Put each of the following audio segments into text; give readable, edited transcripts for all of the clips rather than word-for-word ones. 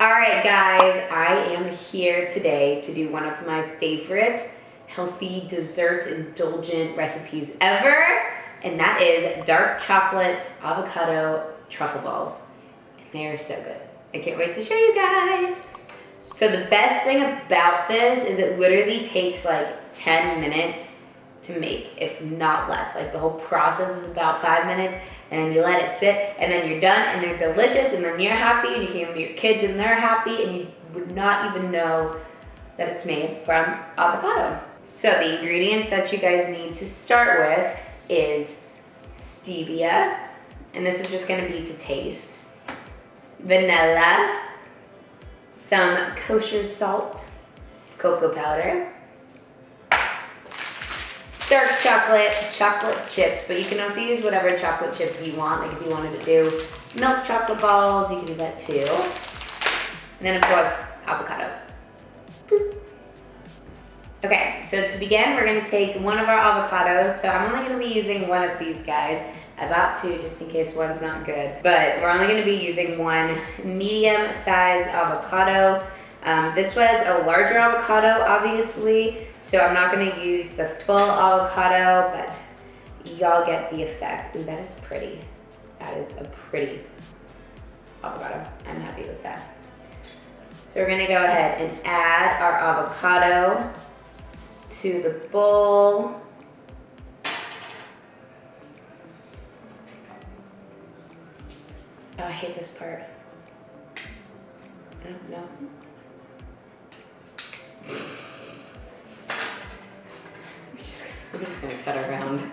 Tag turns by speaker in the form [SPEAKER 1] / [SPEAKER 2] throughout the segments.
[SPEAKER 1] All right, guys, I am here today to do one of my favorite healthy dessert indulgent recipes ever, and that is dark chocolate avocado truffle balls. And they are so good. I can't wait to show you guys. So the best thing about this is it literally takes like 10 minutes to make, if not less. Like the whole process is about 5 minutes, and then you let it sit, and then you're done, and they're delicious, and then you're happy, and you can give them to your kids, and they're happy, and you would not even know that it's made from avocado. So the ingredients that you guys need to start with is stevia, and this is just gonna be to taste, vanilla, some kosher salt, cocoa powder, dark chocolate chips, but you can also use whatever chocolate chips you want. Like if you wanted to do milk chocolate balls, you can do that too. And then of course, avocado. Boop. Okay, so to begin, we're gonna take one of our avocados. So I'm only gonna be using one of these guys. I bought two just in case one's not good, but we're only gonna be using one medium-sized avocado. This was a larger avocado, obviously, so I'm not gonna use the full avocado, but y'all get the effect. Ooh, that is pretty. That is a pretty avocado. I'm happy with that. So we're gonna go ahead and add our avocado to the bowl. Oh, I hate this part. I don't know. We're just gonna cut around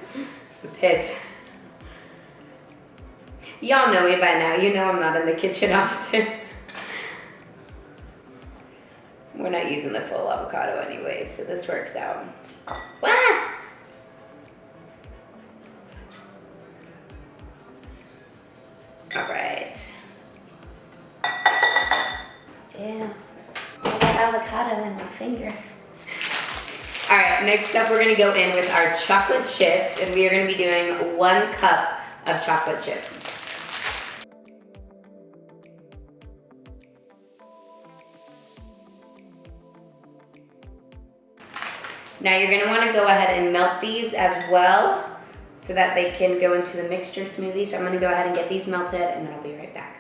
[SPEAKER 1] the pit. Y'all know me by now. You know I'm not in the kitchen often. We're not using the full avocado anyway, so this works out. Wah! All right. Yeah, I got avocado in my finger. All right, next up we're gonna go in with our chocolate chips, and we are gonna be doing 1 cup of chocolate chips. Now you're gonna wanna go ahead and melt these as well so that they can go into the mixture smoothie. So I'm gonna go ahead and get these melted, and then I'll be right back.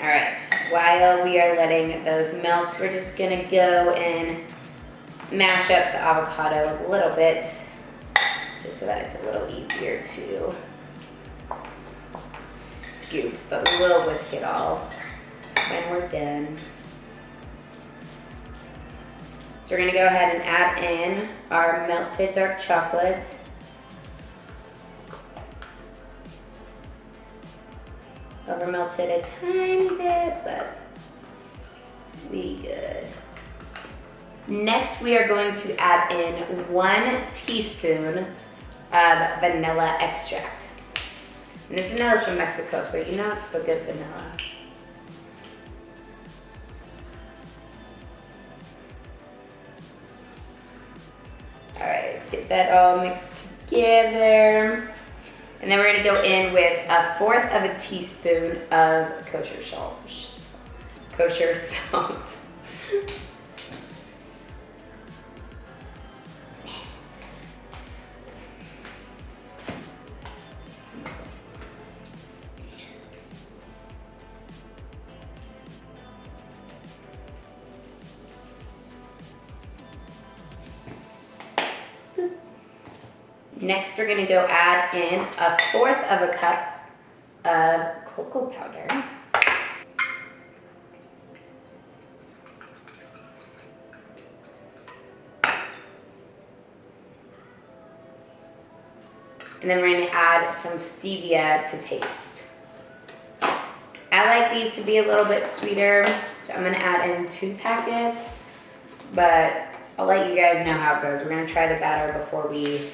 [SPEAKER 1] All right, while we are letting those melt, we're just gonna go and mash up the avocado a little bit, just so that it's a little easier to scoop, but we will whisk it all when we're done. So we're gonna go ahead and add in our melted dark chocolate. Over melted a tiny bit, but we good. Next, we are going to add in 1 teaspoon of vanilla extract. And this vanilla is from Mexico, so you know it's the good vanilla. All right, get that all mixed together. And then we're gonna go in with 1/4 of a teaspoon of kosher salt. Kosher salt. Next, we're gonna go add in 1/4 of a cup of cocoa powder. And then we're gonna add some stevia to taste. I like these to be a little bit sweeter, so I'm gonna add in 2 packets, but I'll let you guys know how it goes. We're gonna try the batter before we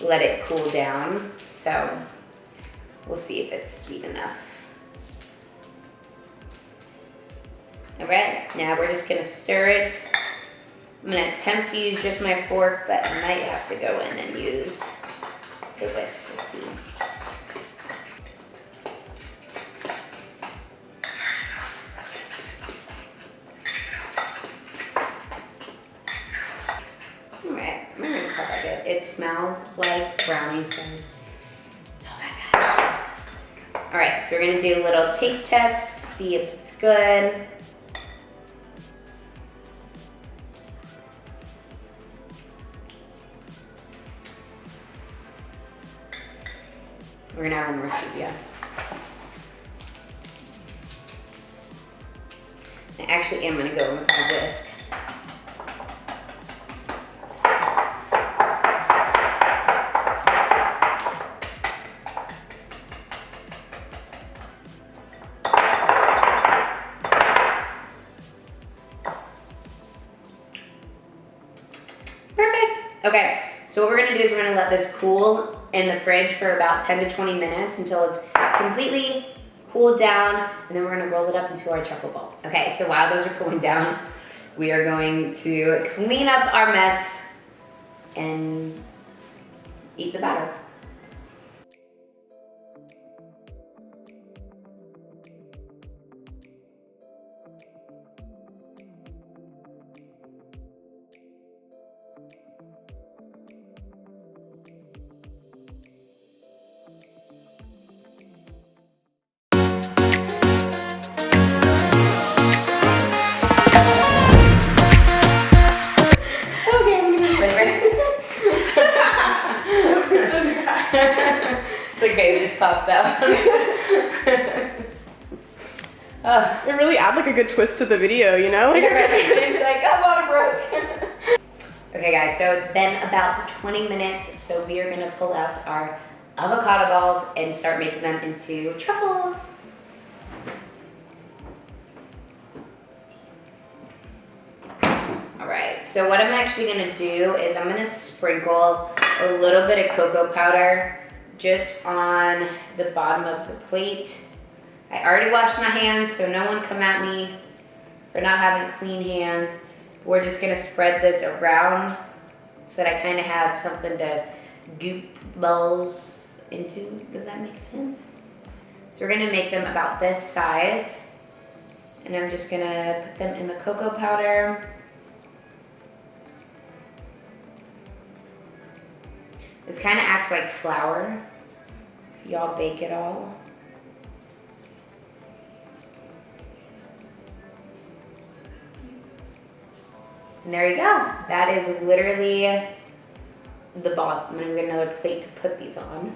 [SPEAKER 1] let it cool down, so we'll see if it's sweet enough. All right, now we're just gonna stir it. I'm gonna attempt to use just my fork, but I might have to go in and use the whisk, we'll see. smells like brownies, guys. Oh my God. All right, so we're gonna do a little taste test to see if it's good. We're gonna add one more stevia. I actually am gonna go with my whisk. Perfect. Okay, so what we're gonna do is we're gonna let this cool in the fridge for about 10 to 20 minutes until it's completely cooled down, and then we're gonna roll it up into our truffle balls. Okay, so while those are cooling down, we are going to clean up our mess and eat the batter. It's okay, it just pops out.
[SPEAKER 2] It really adds like a good twist to the video, you know?
[SPEAKER 1] It's like, I'm on a broke. Okay guys, so then about 20 minutes, so we are gonna pull out our avocado balls and start making them into truffles. All right, so what I'm actually gonna do is I'm gonna sprinkle a little bit of cocoa powder just on the bottom of the plate. I already washed my hands, so no one come at me for not having clean hands. We're just gonna spread this around so that I kind of have something to goop balls into. Does that make sense? So we're gonna make them about this size. And I'm just gonna put them in the cocoa powder. This kind of acts like flour if y'all bake it all. And there you go. That is literally the ball. I'm gonna get another plate to put these on.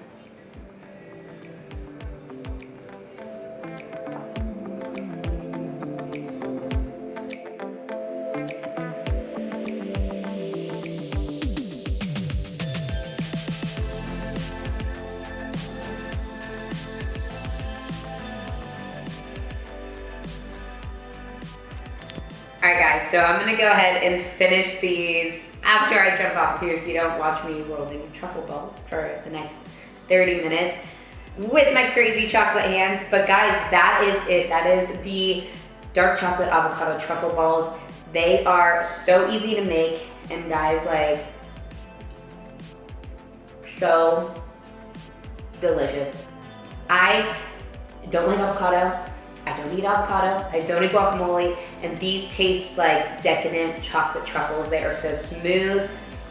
[SPEAKER 1] All right guys, so I'm gonna go ahead and finish these after I jump off here so you don't watch me rolling truffle balls for the next 30 minutes with my crazy chocolate hands. But guys, that is it. That is the dark chocolate avocado truffle balls. They are so easy to make, and guys, like, so delicious. I don't like avocado. I don't eat avocado, I don't eat guacamole, and these taste like decadent chocolate truffles. They are so smooth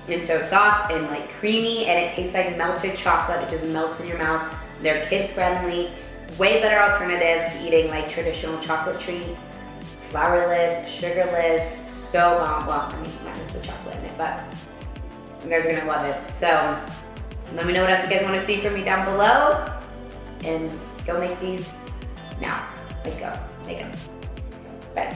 [SPEAKER 1] and so soft and like creamy, and it tastes like melted chocolate. It just melts in your mouth. They're kid friendly, way better alternative to eating like traditional chocolate treats. Flourless, sugarless, so bomb. Well, I mean, minus the chocolate in it, but you guys are gonna love it. So let me know what else you guys wanna see from me down below, and go make these now. Let's go, make them. Bye.